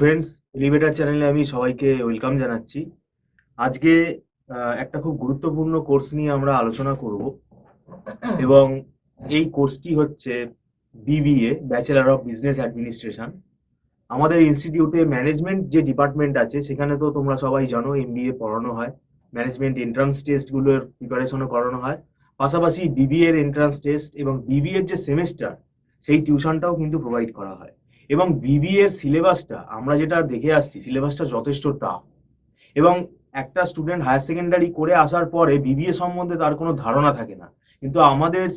Friends, elevator চ্যানেলে আমি সবাইকে ওয়েলকাম জানাচ্ছি। আজকে একটা খুব গুরুত্বপূর্ণ কোর্স নিয়ে আমরা আলোচনা করব এবং এই কোর্সটি হচ্ছে BBA, bachelor of business administration. আমাদের ইনস্টিটিউটে ম্যানেজমেন্ট যে ডিপার্টমেন্ট আছে সেখানে তো তোমরা সবাই জানো এমবিএ পড়ানো হয়, ম্যানেজমেন্ট এন্ট্রান্স টেস্টগুলোর প্রিপারেশনও করানো হয়, পাশাপাশি বিবিএ এর এন্ট্রান্স টেস্ট এবং বিবিএ এর যে সেমেস্টার সেই টিউশনটাও কিন্তু প্রোভাইড করা হয়। এবং বিবিএ এর সিলেবাসটা আমরা যেটা দেখে আসছি, সিলেবাসটা যথেষ্ট টাফ এবং একটা স্টুডেন্ট হায়ার সেকেন্ডারি করে আসার পরে বিবিএ সম্বন্ধে তার কোনো ধারণা থাকে না। কিন্তু আমাদের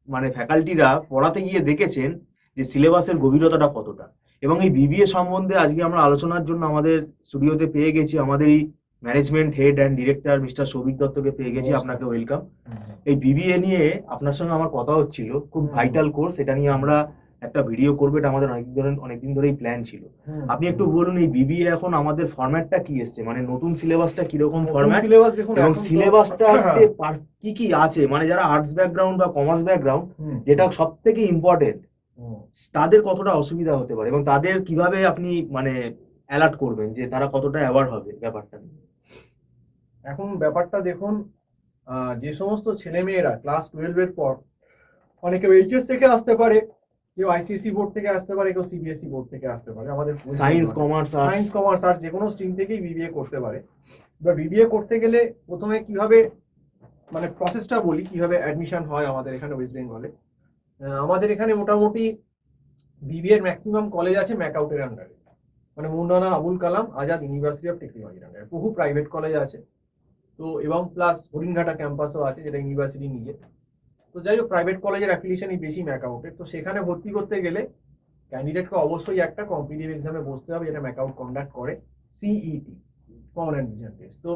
মানে ফ্যাকাল্টিরা পড়াতে গিয়ে দেখেছেন যে সিলেবাসের গভীরতাটা কতটা। এবং এই বিবিএ সম্বন্ধে আজকে আমরা আলোচনার জন্য আমাদের স্টুডিওতে পেয়ে গেছি আমাদের এই management head and director mister Souvik দত্তকে পেয়ে গেছি। আপনাকে ওয়েলকাম। এই বিবিএ নিয়ে আপনার সঙ্গে আমার কথা হচ্ছিল, খুব ভাইটাল কোর্স, এটা নিয়ে আমরা একটা ভিডিও করবো, এটা আমাদের অনেকদিন ধরেই প্ল্যান ছিল। আপনি একটু বলুন এই বিবিএ এখন আমাদের ফরম্যাটটা কি এসছে, মানে নতুন সিলেবাসটা কিরকম ফরম্যাট সিলেবাস দেখুন এবং এখন তো সিলেবাসটা কি কি আছে, মানে যারা আর্টস ব্যাকগ্রাউন্ড বা কমার্স ব্যাকগ্রাউন্ড, যেটা সব থেকে ইম্পর্টেন্ট, তাদের কতটা অসুবিধা হতে পারে এবং তাদের কিভাবে আপনি মানে অ্যালার্ট করবেন যে তারা কতটা অ্যাওয়ার হবে ব্যাপারটা নিয়ে। এখন ব্যাপারটা দেখুন, যে সমস্ত ছেলেমেয়েরা ক্লাস 12 এর পর, অনেকে এইচএস থেকে আসতে পারে, কেউ আইসিএসসি বোর্ড থেকে আসতে পারে, কেউ সিবিএসসি বোর্ড থেকে আসতে পারে, আমাদের সায়েন্স কমার্স আর্টস যে কোনো স্ট্রিম থেকেই বিবিএ করতে পারে। এবার বিবিএ করতে গেলে প্রথমে কিভাবে মানে প্রসেসটা বলি, কিভাবে অ্যাডমিশন হয় আমাদের এখানে ওয়েস্ট বেঙ্গলে। আমাদের এখানে মোটামুটি বিবিএর ম্যাক্সিমাম কলেজ আছে ম্যাকআউটের আন্ডারে, মানে মৌলানা আবুল কালাম আজাদ ইউনিভার্সিটি অফ টেকনোলজির আন্ডারে। বহু প্রাইভেট কলেজ আছে তো, এবং প্লাস হরিণঘাটা ক্যাম্পাসও আছে যেটা ইউনিভার্সিটি নিজে। তো যাই হোক, প্রাইভেট কলেজের অ্যাফিলিয়েশনই বেশি ম্যাকআউটের। তো সেখানে ভর্তি করতে গেলে ক্যান্ডিডেটকে অবশ্যই একটা কম্পিটিটিভ এক্সামে বসতে হবে, যেটা ম্যাকআউট কন্ডাক্ট করে, সিইটি, কমন অ্যাডমিশন টেস্ট। তো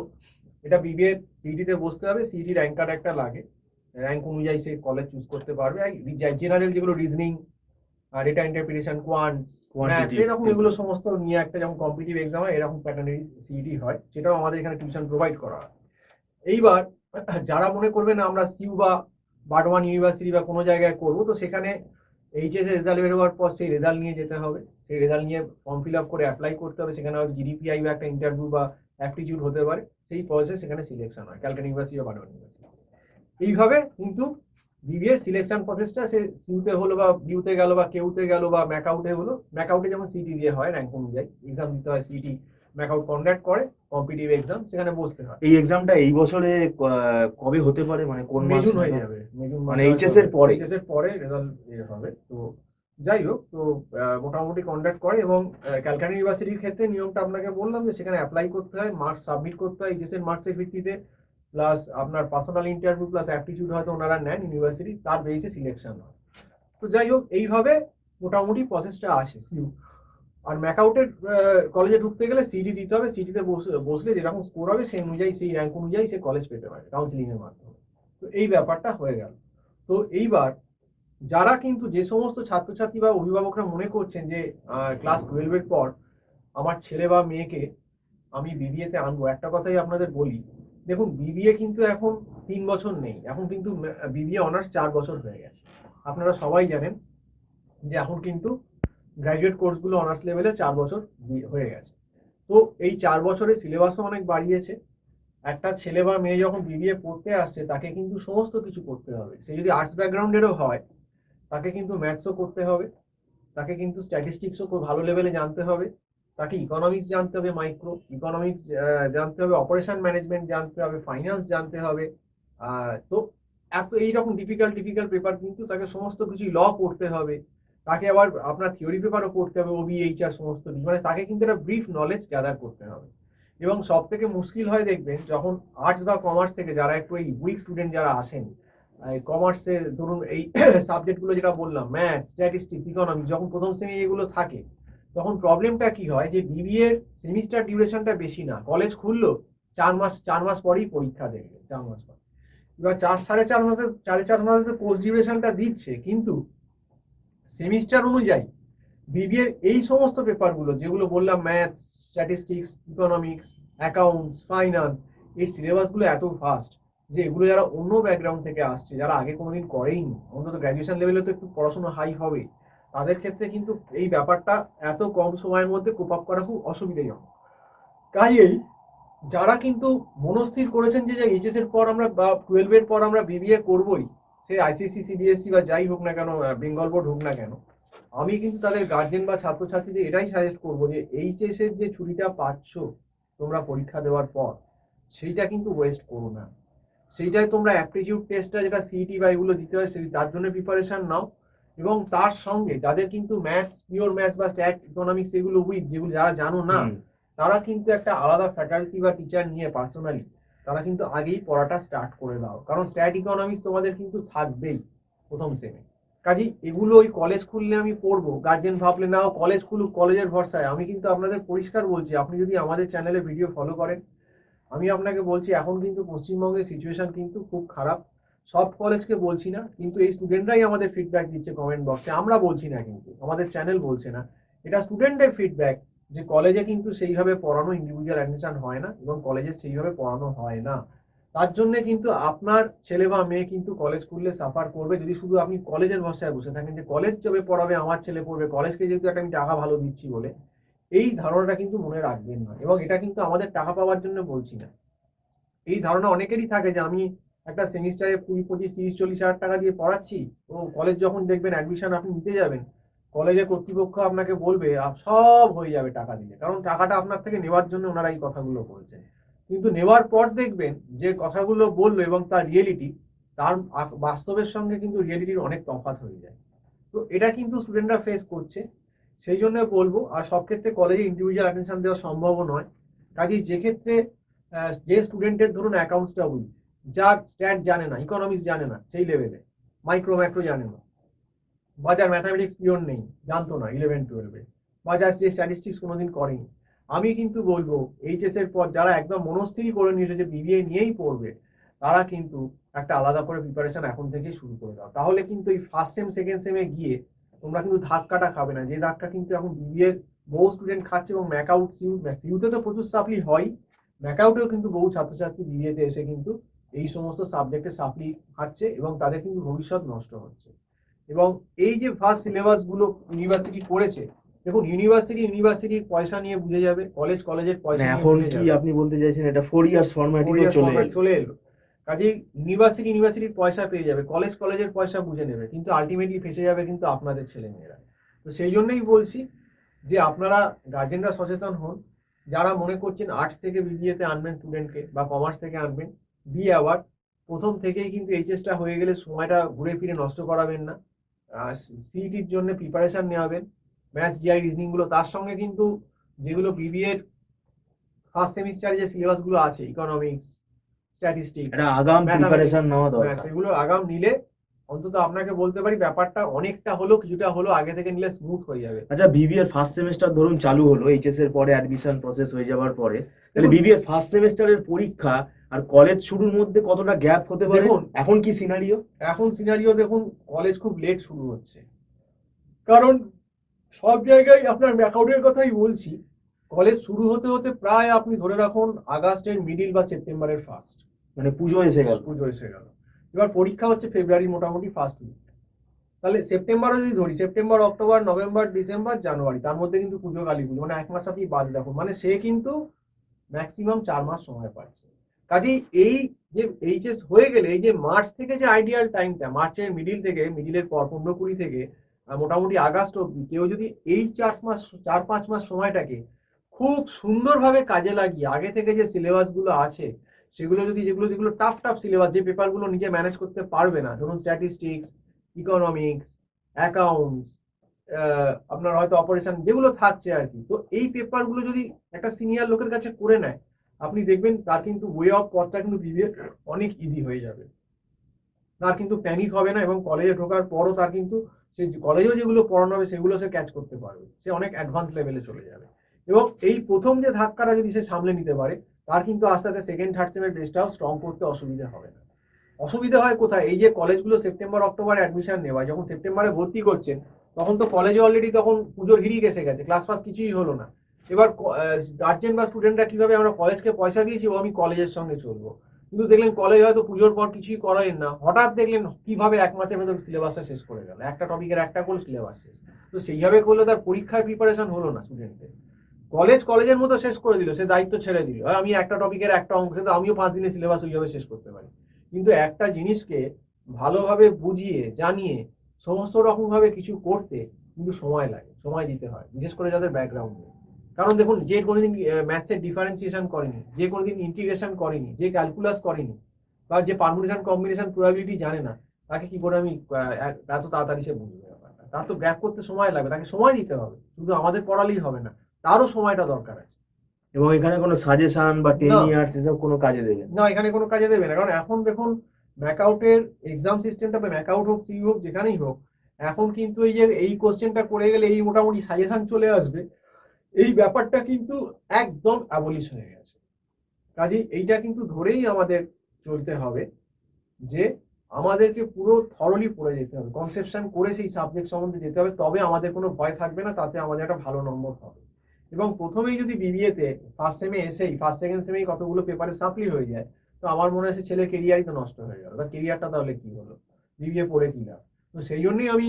এটা বিবিএ সিইটিতে বসতে হবে। সিইটি র্যাঙ্ক কার্ড একটা লাগে, র্যাঙ্ক অনুযায়ী সেই কলেজ চুজ করতে পারবে। জেনারেল যেগুলো রিজনিং, ডেটা ইন্টারপ্রিটেশন, কোয়ান্টস, ম্যাথস, এরকম এগুলো সমস্ত নিয়ে একটা যেমন কম্পিটিটিভ এক্সাম হয়, এরকম প্যাটার্নেরই সিইটি হয়, সেটাও আমাদের এখানে টিউশন প্রোভাইড করা হয়। এইবার যারা মনে করবে না আমরা সিউ বা বার্ডওয়ান ইউনিভার্সিটি বা কোনো জায়গায় করবো, তো সেখানে এইচএস রেজাল্ট বেরোবার পর সেই রেজাল্ট নিয়ে যেতে হবে, সেই রেজাল্ট নিয়ে ফর্ম ফিল আপ করে অ্যাপ্লাই করতে হবে। সেখানে হয়তো জিডিপিআই বা একটা ইন্টারভিউ বা অ্যাপটিটিউড হতে পারে, সেই প্রসেসে সেখানে সিলেকশন হয়, ক্যালকাটা ইউনিভার্সিটি বা বার্ডওয়ান ইউনিভার্সিটি। এইভাবে কিন্তু বিবিএ সিলেকশন প্রসেসটা, সে সিউতে হলো বা বিউতে গেল বা কেউতে গেল বা ম্যাকআউটে হলো, ম্যাকআউটে যেমন সিটি দিয়ে হয় র্যাঙ্ক অনুযায়ী এক্সাম দিতে হয়, সিটি ম্যাকআউট কন্ডাক্ট করে কম্পিটিটিভ এক্সাম, সেখানে বসতে হয়। এই এক্সামটা এই বছরে কবে হতে পারে, মানে কোন মাস? মেজুন হয়ে যাবে, মেজুন মানে মাসে এইচএস এর পরে? এইচএস এর পরে রেজাল্ট হবে। তো যাই হোক, তো মোটামুটি কন্ডাক্ট করে। এবং ক্যালকাটা ইউনিভার্সিটির ক্ষেত্রে নিয়মটা আপনাকে বললাম যে সেখানে অ্যাপ্লাই করতে হয়, মার্কস সাবমিট করতে হয় এইচএস এর মার্কসের ভিত্তিতে, প্লাস আপনার পার্সোনাল ইন্টারভিউ প্লাস অ্যাপটিটিউড হয়তো ওনারা নেন ইউনিভার্সিটি, তার বেসিসে সিলেকশন হয়। তো যাই হোক, এইভাবে মোটামুটি প্রসেসটা আসে সিউ। আর ম্যাকআউটের কলেজে ঢুকতে গেলে সিটি দিতে হবে, সিটিতে বসলে যেরকম স্কোর হবে সেই অনুযায়ী, সেই র্যাঙ্ক অনুযায়ী সে কলেজ পেতে পারে কাউন্সিলিং এর মাধ্যমে। তো এই ব্যাপারটা হয়ে গেল। তো এইবার যারা কিন্তু, যে সমস্ত ছাত্রছাত্রী বা অভিভাবকরা মনে করছেন যে ক্লাস 12 এর পর আমার ছেলে বা মেয়েকে আমি বিবিএতে আনবো, একটা কথাই আপনাদের বলি, দেখুন বিবিএ কিন্তু এখন 3 বছর নেই, এখন কিন্তু বিবিএ অনার্স 4 বছর হয়ে গেছে। আপনারা সবাই জানেন যে এখন কিন্তু গ্র্যাজুয়েট কোর্সগুলো অনার্স লেভেলে 4 বছর হয়ে গেছে। তো এই 4 বছরের সিলেবাসও অনেক বাড়িয়েছে। একটা ছেলে বা মেয়ে যখন বিবিএ পড়তে আসছে, তাকে কিন্তু সমস্ত কিছু করতে হবে। সে যদি আর্টস ব্যাকগ্রাউন্ডেরও হয়, তাকে কিন্তু ম্যাথসও করতে হবে, তাকে কিন্তু স্ট্যাটিস্টিক্সও খুব ভালো লেভেলে জানতে হবে, তাকে ইকোনমিক্স জানতে হবে, মাইক্রো ইকোনমিক্স জানতে হবে, অপারেশন ম্যানেজমেন্ট জানতে হবে, ফাইন্যান্স জানতে হবে। তো এত এইরকম ডিফিকাল্ট ডিফিকাল্ট পেপার কিন্তু তাকে সমস্ত কিছুই, ল পড়তে হবে, তাকে আবার আপনার থিওরি পেপারও পড়তে হবে, ওবিএইচআর সমস্ত কিছু, মানে তাকে কিন্তু একটা ব্রিফ নলেজ গ্যাদার করতে হবে। এবং সব থেকে মুশকিল হয় দেখবেন, যখন আর্টস বা কমার্স থেকে যারা একটু এই উইক স্টুডেন্ট যারা আসেন, কমার্সে ধরুন এই সাবজেক্টগুলো যেটা বললাম, ম্যাথ, স্ট্যাটিস্টিক্স, ইকোনমিক্স, যখন প্রথম শ্রেণী এগুলো থাকে, তখন প্রবলেমটা কি হয় যে বিবিএ এর সেমিস্টার ডিউরেশনটা বেশি না, কলেজ খুললো 4 মাস পরেই পরীক্ষা দেবে, 4 মাস পর। এবার 4.5 মাসের 4.5 মাসের কোর্স ডিউরেশনটা দিচ্ছে, কিন্তু সেমিস্টার অনুযায়ী বিবিএর এই সমস্ত পেপারগুলো যেগুলো বললাম, maths, statistics, economics, accounts, finance, এই সিলেবাসগুলো এত ফাস্ট যে এগুলো যারা অন্য ব্যাকগ্রাউন্ড থেকে আসছে, যারা আগে কোনোদিন করেইনি, অন্তত গ্র্যাজুয়েশন লেভেলে তো একটু পড়াশোনা হাই হবে, তাদের ক্ষেত্রে কিন্তু এই ব্যাপারটা এত কম সময়ের মধ্যে কোপ আপ করা খুব অসুবিধাজনক। কাজেই যারা কিন্তু মনস্থির করেছেন যে এইচএস এর পর আমরা বা 12 এর পর আমরা বিবিএ করবই, সে আইসিএসসি সিবিএসসি বা যাই হোক না কেন, বেঙ্গল বোর্ড হোক না কেন, আমি কিন্তু তাদের গার্জেন বা ছাত্রছাত্রীদের এটাই সাজেস্ট করবো যে এইচএস এর যে ছুটিটা পাচ্ছ তোমরা পরীক্ষা দেওয়ার পর, সেইটা কিন্তু ওয়েস্ট করো না। সেইটাই তোমরা অ্যাপটিটিউড টেস্টটা যেটা সিইটি বা এগুলো দিতে হয় সেই তার জন্য প্রিপারেশন নাও। এবং তার সঙ্গে যাদের কিন্তু ম্যাথস, পিওর ম্যাথস বা স্ট্যাট, ইকোনমিক্স এগুলো উইক, যেগুলো যারা জানো না, তারা কিন্তু একটা আলাদা ফ্যাকাল্টি বা টিচার নিয়ে পার্সোনালি তারা কিন্তু আগেই পড়াটা স্টার্ট করে দাও, কারণ স্ট্যাট ইকোনমিক্স তোমাদের কিন্তু থাকবেই প্রথম সেমে। কাজেই এগুলো ওই কলেজ খুললে আমি পড়বো, গার্জেন ভাবলে না কলেজ খুলুক, কলেজের ভরসায়। আমি কিন্তু আপনাদের পরিষ্কার বলছি, আপনি যদি আমাদের চ্যানেলে ভিডিও ফলো করেন, আমি আপনাকে বলছি এখন কিন্তু পশ্চিমবঙ্গের সিচুয়েশন কিন্তু খুব খারাপ। সব কলেজকে বলছি না, কিন্তু এই স্টুডেন্টরাই আমাদের ফিডব্যাক দিচ্ছে কমেন্ট বক্সে, আমরা বলছি না, কিন্তু আমাদের চ্যানেল বলছে না, এটা স্টুডেন্টের ফিডব্যাক যে কলেজে কিন্তু সেইভাবে পড়ানো, ইন্ডিভিজুয়াল অ্যাডমিশন হয় না এবং কলেজে সেইভাবে পড়ানো হয় না। তার জন্য কিন্তু আপনার ছেলে বা মেয়ে কিন্তু কলেজ খুললে সাফার করবে যদি শুধু আপনি কলেজের ভরসায় বসে থাকেন যে কলেজ যবে পড়াবে আমার ছেলে পড়বে, কলেজকে যেহেতু একটা আমি টাকা ভালো দিচ্ছি বলে। এই ধারণাটা কিন্তু মনে রাখবেন না, এবং এটা কিন্তু আমাদের টাকা পাওয়ার জন্য বলছি না। এই ধারণা অনেকেরই থাকে যে আমি একটা সেমিস্টারে 20, 25, 30, 40 হাজার টাকা দিয়ে পড়াচ্ছি, ও কলেজ যখন দেখবেন অ্যাডমিশন আপনি নিতে যাবেন, কলেজের কর্তৃপক্ষ আপনাকে বলবে সব হয়ে যাবে টাকা দিলে, কারণ টাকাটা আপনার থেকে নেওয়ার জন্য ওনারা এই কথাগুলো বলছেন। কিন্তু নেওয়ার পর দেখবেন যে কথাগুলো বললো এবং তার রিয়েলিটি, তার বাস্তবের সঙ্গে কিন্তু রিয়েলিটির অনেক তফাৎ হয়ে যায়। তো এটা কিন্তু স্টুডেন্টরা ফেস করছে। সেই জন্য বলবো, আর সব ক্ষেত্রে কলেজে ইন্ডিভিজুয়াল অ্যাডমিশন দেওয়া সম্ভবও নয়। কাজেই যে ক্ষেত্রে যে স্টুডেন্টের ধরুন অ্যাকাউন্টসটা উইক, যার স্ট্যাট জানে না, ইকোনমিক্স জানে না সেই লেভেলে, মাইক্রো ম্যাক্রো জানে না, বা যার ম্যাথামেটিক্স পিওর নেই, জানতো না 11-12-এ, বা যার যে স্ট্যাটিস্টিক্স কোনোদিন করেনি, আমি কিন্তু বলবো এইচএস এর পর যারা একদম মনস্থিরই করে নিয়েছে যে বিবিএ নিয়েই পড়বে, তারা কিন্তু একটা আলাদা করে প্রিপারেশন এখন থেকেই শুরু করে দাও। তাহলে কিন্তু এই ফার্স্ট সেম সেকেন্ড সেমে গিয়ে তোমরা কিন্তু ধাক্কাটা খাবে না, যে ধাক্কা কিন্তু এখন বিবিএর বহু স্টুডেন্ট খাচ্ছে। এবং ম্যাকআউট, সিউতে তো প্রচুর সাপ্লি হয়, ম্যাকআউটেও কিন্তু বহু ছাত্রছাত্রী বিবিএতে এসে কিন্তু এই সমস্ত সাবজেক্টে সাপ্লি খাচ্ছে এবং তাদের কিন্তু ভবিষ্যৎ নষ্ট হচ্ছে। এবং এই যে ফার্স্ট সিলেবাস গুলো ইউনিভার্সিটি করেছে, দেখুন ইউনিভার্সিটির পয়সা নিয়ে বুঝে যাবে, কলেজের পয়সা নিয়ে এখন বুঝে কি যাবে। আপনি বলতে চাইছেন এটা 4 ইয়ার্স ফরম্যাটই 4 তো ইয়ার্স চলে ফরম্যাট এলো? চলে এলো। কাজেই ইউনিভার্সিটির পয়সা পেয়ে যাবে, কলেজের পয়সা বুঝে নেবে, কিন্তু আলটিমেটলি ফেসে যাবে কিন্তু আপনাদের ছেলেমেয়েরা। তো সেই জন্যই বলছি যে আপনারা গার্জেনরা সচেতন হন। যারা মনে করছেন আর্টস থেকে বিবিএতে আনবেন স্টুডেন্টকে বা কমার্স থেকে আনবেন, বি অ্যাওয়ার্ড, প্রথম থেকেই কিন্তু এইচএসটা হয়ে গেলে সময়টা ঘুরে ফিরে নষ্ট করাবেন না। সিইটির জন্য প্রিপারেশন নেওয়াবেন, ম্যাথস, জিআই, রিজনিং গুলো, তার সঙ্গে কিন্তু যেগুলো বিবিএর ফার্স্ট সেমিস্টারে যে সিলেবাসগুলো আছে, ইকোনমিক্স, স্ট্যাটিস্টিক্স, এটা আগাম প্রিপারেশন ম্যাথামেটিক্স, নেওয়া দরকার। সেগুলো আগাম নিলে অন্তত আপনাকে বলতে পারি ব্যাপারটা অনেকটা হলেও, কিছুটা হলেও আগে থেকে নিলে স্মুথ হয়ে যাবে। আচ্ছা, বিবিএ এর ফার্স্ট সেমিস্টার ধরুন চালু হলো এইচএস এর পরে, অ্যাডমিশন প্রসেস হয়ে যাওয়ার পরে, তাহলে দেখুন, বিবিএ এর ফার্স্ট সেমিস্টারের পরীক্ষা আর কলেজ শুরুর মধ্যে কতটা গ্যাপ হতে পারে? দেখুন এখন কি সিনারিও? এখন সিনারিও দেখুন, কলেজ খুব লেট শুরু হচ্ছে, কারণ সব জায়গায় আপনার ব্যাকআউটের কথাই বলছি। কলেজ শুরু হতে হতে প্রায় আপনি ধরে রাখুন আগস্টের মিডিল বা সেপ্টেম্বরের ফার্স্ট, মানে পুজো এসে গেল। পুজো এসে গেল। এবার পরীক্ষা হচ্ছে ফেব্রুয়ারি মোটামুটি ফার্স্ট উইক। তাহলে সেপ্টেম্বরও যদি ধরি, সেপ্টেম্বর, অক্টোবর, নভেম্বর, ডিসেম্বর, জানুয়ারি, তার মধ্যে কিন্তু পুজো, কালী পুজো, মানে 1 মাস আপনি বাদ রাখুন, মানে সে কিন্তু ম্যাক্সিমাম 4 মাস সময় পাচ্ছে। কাজেই এই যে এইচএস হয়ে গেলে, এই যে মার্চ থেকে যে আইডিয়াল টাইমটা, মার্চের মিডিলের পর 15-20 থেকে মোটামুটি আগস্ট অব্দি, কেউ যদি এই 4-5 মাস সময়টাকে খুব সুন্দরভাবে কাজে লাগিয়ে আগে থেকে যে সিলেবাসগুলো আছে সেগুলো যদি, যেগুলো টাফ সিলেবাস, যে পেপারগুলো নিজে ম্যানেজ করতে পারবে না, ধরুন স্ট্যাটিস্টিক্স, ইকোনমিক্স, অ্যাকাউন্টস, আপনার হয়তো অপারেশন, যেগুলো থাকছে আর কি, তো এই পেপারগুলো যদি একটা সিনিয়র লোকের কাছে করে নেয়, আপনি দেখবেন তার কিন্তু ওয়ে অফ পথটা কিন্তু বিবিএ অনেক ইজি হয়ে যাবে। তার কিন্তু প্যানিক হবে না, এবং কলেজে ঢোকার পরও তার কিন্তু সে কলেজেও যেগুলো পড়ানো হবে সেগুলো সে ক্যাচ করতে পারবে, সে অনেক অ্যাডভান্স লেভেলে চলে যাবে। এবং এই প্রথম যে ধাক্কাটা যদি সে সামলে নিতে পারে, তার কিন্তু আস্তে আস্তে সেকেন্ড থার্ড সেমের বেসটাও স্ট্রং করতে অসুবিধা হবে না। অসুবিধা হয় কোথায়? এই যে কলেজগুলো সেপ্টেম্বর অক্টোবরে অ্যাডমিশন নেওয়া, যখন সেপ্টেম্বরে ভর্তি করছেন, তখন তো কলেজে অলরেডি তখন পুজোর হিড়িক এসে গেছে, ক্লাস ফাস কিছুই হলো না। এবার গার্জেন বা স্টুডেন্টরা কিভাবে, আমরা কলেজকে পয়সা দিয়েছি ও আমি কলেজের সঙ্গে চলবো, কিন্তু দেখলেন কলেজ হয়তো পুজোর পর কিছুই করেন না, হঠাৎ দেখলেন কিভাবে 1 মাসের ভেতর সিলেবাসটা শেষ করে গেল, একটা টপিকের একটা করে সিলেবাস শেষ। তো সেইভাবে করলে তার পরীক্ষায় প্রিপারেশন হলো না স্টুডেন্টের। কলেজের মতো শেষ করে দিল, সে দায়িত্ব ছেড়ে দিল, আমি একটা টপিকের একটা অঙ্ক, কিন্তু আমিও 5 দিনে সিলেবাস ওইভাবে শেষ করতে পারি। কিন্তু একটা জিনিসকে ভালোভাবে বুঝিয়ে জানিয়ে সমস্ত রকম ভাবে কিছু করতে কিন্তু সময় লাগে, সময় দিতে হয়, বিশেষ করে যাদের ব্যাকগ্রাউন্ড নেই। কারণ দেখুন, যে কোনোদিন ম্যাথসের ডিফারেন্সিয়েশন করেনি, যে কোনোদিন ইন্টিগ্রেশন করেনি, যে ক্যালকুলাস করেনি, বা যে পারমুটেশন কম্বিনেশন প্রবাবিলিটি জানে না, তাকে কি করে আমি এত তাড়াতাড়ি সে বুঝবে ব্যাপারটা? তার তো গ্র্যাপ করতে সময় লাগবে, তাকে সময় দিতে হবে, শুধু আমাদের পড়ালেই হবে না, তারও সময়টা দরকার আছে। এবং এখানে কোনো সাজেশন বা 10 না ইয়ার্স এসব কোনো কাজে দেবে না। না, এখানে কোনো কাজে দেবে না, কারণ এখন দেখুন ম্যাকআউটের এক্সাম সিস্টেমটা, বা ম্যাকআউট হোক, সিইউ হোক, যেখানেই হোক, এখন কিন্তু এই যে এই কোশ্চেনটা করে গেলে এই মোটামুটি সাজেশন চলে আসবে, এই ব্যাপারটা কিন্তু একদম অ্যাবলিশ হয়ে গেছে। কাজেই এইটা কিন্তু ধরেই আমাদের চলতে হবে যে আমাদেরকে পুরো থরলি পড়ে যেতে হবে, কনসেপশন করে সেই সাবজেক্ট সম্বন্ধে যেতে হবে, তবে আমাদের কোনো ভয় থাকবে না, তাতে আমাদের একটা ভালো নম্বর হবে। এবং প্রথমেই যদি বিবিএতে ফার্স্ট সেমে এসেই ফার্স্ট সেকেন্ড সেমেই কতগুলো পেপারে সাপ্লি হয়ে যায়, তো আমার মনে হয় সে ছেলের কেরিয়ারই তো নষ্ট হয়ে গেল, বা কেরিয়ারটা তাহলে কি হলো, বিবিএ পড়ে কি লাভ? তো সেই জন্যই আমি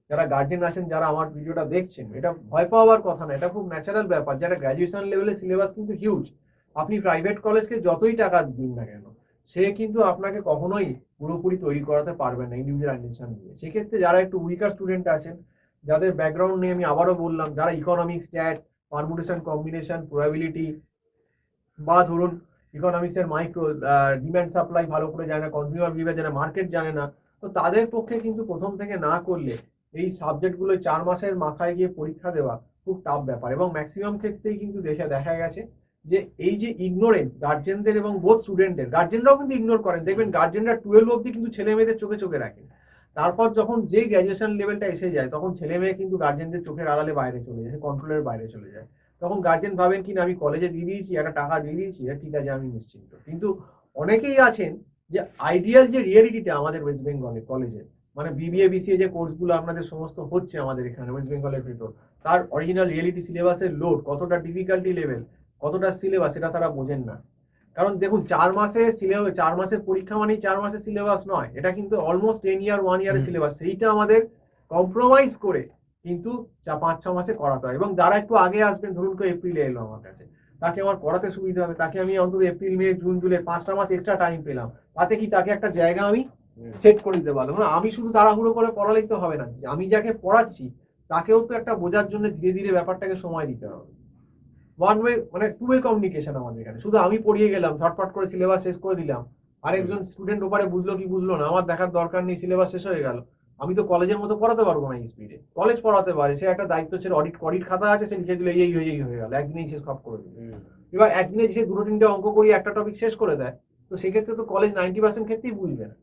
যারা গার্জেন আছেন, যারা আমার ভিডিওটা দেখছেন, এটা ভয় পাওয়ার কথা না, এটা খুব ন্যাচারাল ব্যাপার। যারা গ্র্যাজুয়েশন লেভেলের সিলেবাস কিন্তু হিউজ, আপনি প্রাইভেট কলেজকে যতই টাকা দিন না কেন, সে কিন্তু আপনাকে কখনোই পুরোপুরি তৈরি করাতে পারবে না ইন্ডিভিজুয়াল অ্যাডমিশন দিয়ে। সেক্ষেত্রে যারা একটু উইকার স্টুডেন্ট আছেন, যাদের ব্যাকগ্রাউন্ড নিয়ে আমি আবারও বললাম, যারা economics, stat, permutation combination, probability, বা ধরুন ইকোনমিক্সের মাইক্রো, ডিমান্ড সাপ্লাই ভালো করে জানে না, কনজিউমার বিহেভিয়ার জানে না, মার্কেট জানে না, তো তাদের পক্ষে কিন্তু প্রথম থেকে না করলে এই সাবজেক্টগুলো 4 মাসের মাথায় গিয়ে পরীক্ষা দেওয়া খুব টাফ ব্যাপার। এবং ম্যাক্সিমাম ক্ষেত্রেই কিন্তু দেখা গেছে যে এই যে ইগনোরেন্স গার্জেনদের এবং বোথ স্টুডেন্টদের, গার্জেনরাও কিন্তু ইগনোর করেন, দেখবেন গার্জেনরা 12 অব্দি কিন্তু ছেলে মেয়েদের চোখে চোখে রাখেন, তারপর যখন যে গ্র্যাজুয়েশন লেভেলটা এসে যায়, তখন ছেলে মেয়ে কিন্তু গার্জেনদের চোখের আড়ালে বাইরে চলে যায়, কন্ট্রোলের বাইরে চলে যায়। তখন গার্জেন ভাবেন কি না, আমি কলেজে দিয়ে দিয়েছি, একটা টাকা দিয়ে দিয়েছি, ঠিক আছে আমি নিশ্চিন্ত। কিন্তু অনেকেই আছেন যে আইডিয়াল যে রিয়েলিটিটা আমাদের ওয়েস্ট বেঙ্গলে কলেজে, মানে বিবিএ বিসিএ যে কোর্সগুলো আপনাদের সমস্ত হচ্ছে আমাদের এখানে ওয়েস্ট বেঙ্গলের ভিতর, তার অরিজিনাল রিয়েলিটি সিলেবাসের লোড কতটা, ডিফিকাল্টি লেভেল কতটা, সিলেবাস, সেটা তারা বোঝেন না। কারণ দেখুন 4 মাসের পরীক্ষা মানেই 4 মাসের সিলেবাস নয়, এটা কিন্তু অলমোস্ট 10 ইয়ার 1 ইয়ারের সিলেবাস, সেইটা আমাদের কম্প্রোমাইজ করে কিন্তু 5-6 মাসে করাতে হয়। এবং যারা একটু আগে আসবেন, ধরুন কেউ এপ্রিলে এলো আমার কাছে, তাকে আমার পড়াতে সুবিধা হবে, তাকে আমি অন্তত এপ্রিল মে জুন জুলাই 5টা মাস এক্সট্রা টাইম পেলাম, তাতে কি তাকে একটা জায়গা আমি সেট করে দিতে পারলাম না। আমি শুধু তাড়াহুড়ো করে পড়ালেই তো হবে না, আমি যাকে পড়াচ্ছি তাকেও তো একটা বোঝার জন্য ধীরে ধীরে ব্যাপারটাকে সময় দিতে হবে। ওয়ান ওয়ে মানে টু ওয়ে কমিউনিকেশন আমাদের এখানে, শুধু আমি পড়িয়ে গেলাম, ঝটপট করে সিলেবাস শেষ করে দিলাম, আরেকজন স্টুডেন্ট ওপারে বুঝলো কি বুঝলো না আমার দেখার দরকার নেই, সিলেবাস শেষ হয়ে গেল। আমি তো কলেজের মতো পড়াতে পারবো না এই স্পিডে, কলেজ পড়াতে পারে, সে একটা দায়িত্ব ছেড়ে অডিট খাতা আছে, সে লিখে দিল এই হয়ে গেল, একদিনেই শেষ সব করে দিল। এবার একদিনে সে 2-3টে অঙ্ক করি একটা টপিক শেষ করে দেয়, তো সেক্ষেত্রে তো কলেজ 90% ক্ষেত্রেই বুঝবে না।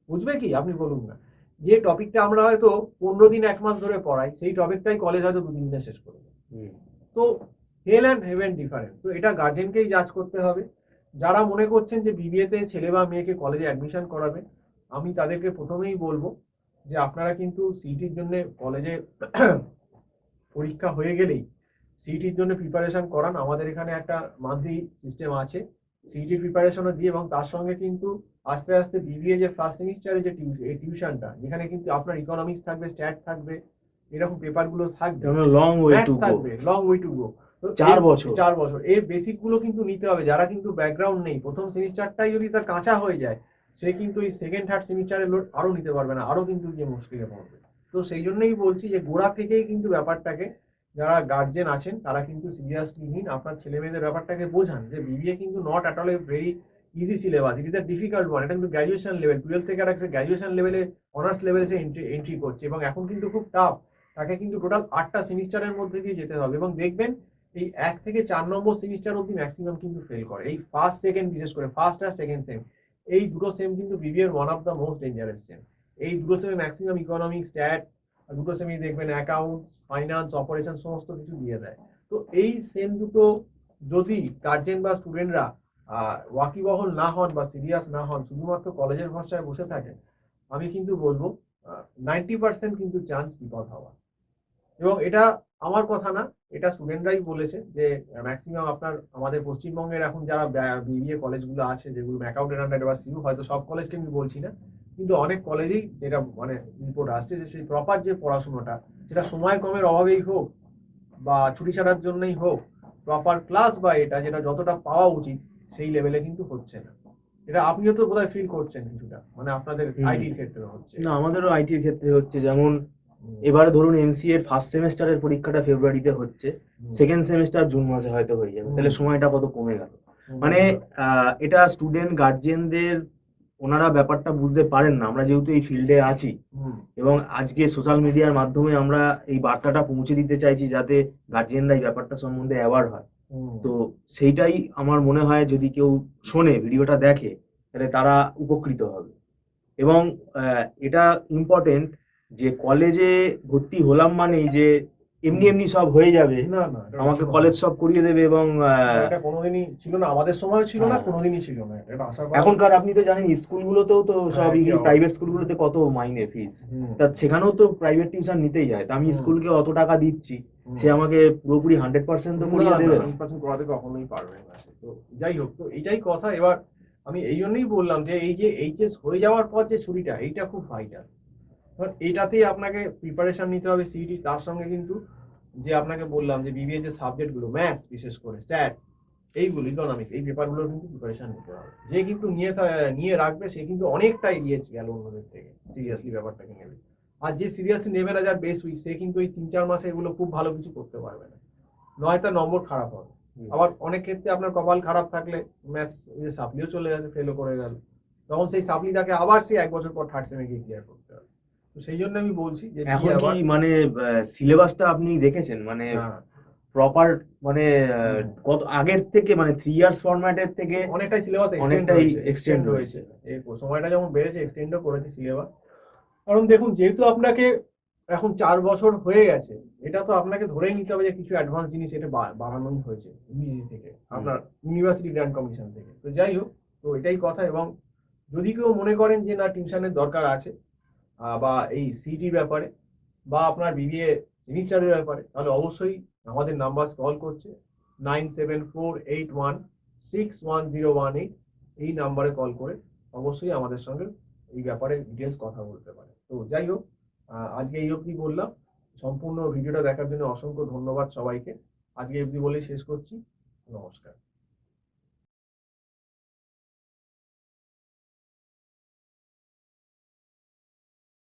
বুঝবে কি আপনি বলুন না, যে টপিকটা আমরা হয়তো 15 দিন 1 মাস ধরে পড়াই, সেই টপিকটাই কলেজ হয়তো 2-3 দিনে শেষ করে দেয়। তো হেল অ্যান্ড হেভেন ডিফারেন্স, তো এটা গার্জেনকেই জাজ করতে হবে। যারা মনে করছেন যে বিবিএতে ছেলে বা মেয়েকে কলেজে অ্যাডমিশন করাবে, আমি তাদেরকে প্রথমেই বলবো যে আপনারা কিন্তু সিইটির জন্য কলেজে পরীক্ষা হয়ে গেলেই সিইটির জন্য প্রিপারেশন করান। আমাদের এখানে একটা মান্থলি সিস্টেম আছে সিইটির প্রিপারেশনও দিয়ে, এবং তার সঙ্গে কিন্তু আস্তে আস্তে বিবিএ যে ফার্স্ট সেমিস্টারে যে টিউশনটা, যেখানে কিন্তু আপনার ইকোনমিক্স থাকবে, স্ট্যাট থাকবে, এরকম পেপারগুলো থাকবে, long way maths to go. থাকবে, লং ওয়ে টু গো। 4 বছর। 4 বছর এর বেসিক গুলো কিন্তু নিতে হবে। যারা কিন্তু ব্যাকগ্রাউন্ড নেই, প্রথম সেমিস্টারটাই যদি তার কাঁচা হয়ে যায়, সে কিন্তু এই সেকেন্ড থার্ড সেমিস্টারের লোড আরো নিতে পারবে না, আরো কিন্তু গিয়ে মুশকিলে পড়বে। তো সেই জন্যই বলছি যে গোড়া থেকেই কিন্তু ব্যাপারটাকে যারা গার্জেন আছেন তারা কিন্তু সিরিয়াসলি নিন, আপনার ছেলে মেয়েদের ব্যাপারটাকে বোঝান যে বিবিএ কিন্তু not at all a very easy syllabus, it is a difficult one. এটা কিন্তু গ্র্যাজুয়েশন লেভেল, 12 থেকে একটা গ্র্যাজুয়েশন লেভেলে, অনার্স লেভেলে সে এন্ট্রি করছে, এবং এখন কিন্তু খুব টাফ, তাকে কিন্তু টোটাল 8টা সেমিস্টারের মধ্যে দিয়ে যেতে হবে। এবং দেখবেন এই 1 থেকে 4 নম্বর সেমিস্টার অবধি ম্যাক্সিমাম কিন্তু ফেল করে, এই ফার্স্ট সেকেন্ড, বিশেষ করে ফার্স্ট আর সেকেন্ড সেম, এই দুটো সেম কিন্তু বিবিএর one of the most dangerous sem. এই দুটো সেমে ম্যাক্সিমাম ইকোনমিক্স, স্ট্যাট, দুটো সেমই দেখবেন অ্যাকাউন্টস, ফাইন্যান্স, অপারেশন সমস্ত কিছু দিয়ে দেয়। তো এই সেম দুটো যদি গার্জেন বা স্টুডেন্টরা ওয়াকিবহল না হন বা সিরিয়াস না হন, শুধুমাত্র কলেজের ভরসায় বসে থাকেন, আমি কিন্তু বলবো 90% কিন্তু চান্স বিপদ হওয়া। এবং এটা আমার কথা না, এটা স্টুডেন্টরাই বলেছে যে ম্যাক্সিমাম আমাদের পশ্চিমবঙ্গের এখন যারা বিবিএ কলেজগুলো আছে, যেগুলো ম্যাকাউন্টের আন্ডারে বা সিইউ, হয়তো সব কলেজকে আমি বলছি না, কিন্তু অনেক কলেজেই যেটা মানে রিপোর্ট আসছে যে সেই প্রপার যে পড়াশোনাটা, সেটা সময় কমের অভাবেই হোক বা ছুটি ছাড়ার জন্যই হোক, প্রপার ক্লাস বা এটা যেটা যতটা পাওয়া উচিত সেই লেভেলে কিন্তু হচ্ছে না। এটা আপনিও তো বোধহয় ফিল করছেন কিছুটা, মানে আপনাদের হুম। আইটির ক্ষেত্রে হচ্ছে। না, আমাদেরও আইটির ক্ষেত্রে হচ্ছে, যেমন হুম, এবারে ধরুন এমসিএ এর ফার্স্ট সেমেস্টারের পরীক্ষাটা ফেব্রুয়ারিতে হচ্ছে, হুম, সেকেন্ড সেমেস্টার জুন মাসে হয়তো হয়ে যাবে, তাহলে হুম, সময়টা কত কমে গেল। হুম, মানে এটা স্টুডেন্ট গার্জিয়ানদের, ওনারা ব্যাপারটা বুঝতে পারেন না। আমরা যেহেতু এই ফিল্ডে আছি হুম, এবং আজকে সোশ্যাল মিডিয়ার মাধ্যমে আমরা এই বার্তাটা পৌঁছে দিতে চাইছি যাতে গার্জিয়ানরা এই ব্যাপারটা সম্বন্ধে অ্যাওয়ার হয়। হুম, তো সেইটাই আমার মনে হয়, যদি কেউ শোনে, ভিডিওটা দেখে, তাহলে তারা উপকৃত হবে। এবং এটা ইম্পর্টেন্ট যে কলেজে ভর্তি হলাম মানেই যে এমনি এমনি সব হয়ে যাবে, না না, এটা আমাকে ভীষণ কলেজ ভালো। সব করিয়ে দেবে এবং না, এটা কোনোদিনই ছিল না, আমাদের সময়ও ছিল না, হ্যাঁ, কোনোদিনই ছিল না, এটা আশা করা এখনকার উচিত। আপনি তো জানেন স্কুলগুলোতেও তো হ্যাঁ, সব একই অবস্থা। প্রাইভেট স্কুলগুলোতে কত মাইনে ফিস, হুম, তা সেখানেও তো প্রাইভেট টিউশন নিতেই হয়। তা আমি হুম, স্কুলকে অত টাকা দিচ্ছি, হুম। সে আমাকে পুরোপুরি 100% তো না করিয়ে না, দেবে না। 100% করাতে কখনোই পারবে না সে। তো যাই হোক, তো এটাই কথা। এবার আমি এই জন্যই বললাম যে এই যে এইচএস হয়ে যাওয়ার পর যে ছুটিটা, এইটা খুব ভাইটাল। কারণ এটাতেই আপনাকে প্রিপারেশন নিতে হবে সিইটি, তার সঙ্গে কিন্তু যে আপনাকে বললাম যে বিবিএ যে সাবজেক্টগুলো, ম্যাথস বিশেষ করে, স্ট্যাট, এইগুলো, ইকোনমিক্স, এই পেপারগুলোর কিন্তু প্রিপারেশন নিতে হবে। যে কিন্তু নিয়ে রাখবে সে কিন্তু অনেকটা এগিয়ে গেল অন্যদের থেকে, সিরিয়াসলি ব্যাপারটাকে নেবে। আর যে সিরিয়াসলি নেবে না, যার বেস উইক, সে কিন্তু এই ৩-৪ মাসে এগুলো খুব ভালো কিছু করতে পারবে না। নয় তার নম্বর খারাপ হবে। হুম। আবার অনেক ক্ষেত্রে আপনার কপাল খারাপ থাকলে ম্যাথস যে সাপ্লিও চলে গেছে, ফেলও করে গেল, তখন সেই সাপ্লিটাকে আবার সেই ১ বছর পর থার্ড সেমে গিয়ে ক্লিয়ার করতে হবে। তো সেই জন্য আমি বলছি যে দিয়ে এখন কি আবার মানে সিলেবাসটা আপনি দেখেছেন, মানে হ্যাঁ, প্রপার, মানে হুম, কত আগের থেকে, মানে 3 ইয়ার্স ফরম্যাটের থেকে অনেকটাই সিলেবাস এক্সটেন্ড অনেকটাই হয়েছে, এক্সটেন্ড এক্সটেন্ড হয়েছে। হয়েছে। এই সময়টা যেমন বেড়েছে, এক্সটেন্ডও করেছে সিলেবাস। কারণ দেখুন, যেহেতু আপনাকে এখন ৪ বছর হয়ে গেছে, এটা তো আপনাকে ধরেই নিতে হবে যে কিছু অ্যাডভান্স জিনিস এটা বাড়ানোই হয়েছে ইউজিসি থেকে, হুম। আপনার ইউনিভার্সিটি গ্র্যান্ড কমিশন থেকে। তো যাই হোক, তো এটাই কথা। এবং যদি কেউ মনে করেন যে না, টিউশনের দরকার আছে বা এই সিইটির ব্যাপারে বা আপনার বিবিএ সেমিস্টারের ব্যাপারে, তাহলে অবশ্যই আমাদের নাম্বার কল করছে 9748161018, এই নাম্বারে কল করে অবশ্যই আমাদের সঙ্গে এই ব্যাপারে ডিটেলস কথা বলতে পারে। তো যাই হোক, আজকে এই অবধি বললাম। সম্পূর্ণ ভিডিওটা দেখার জন্য অসংখ্য ধন্যবাদ সবাইকে। আজকে এই অবধি বলেই শেষ করছি। নমস্কার।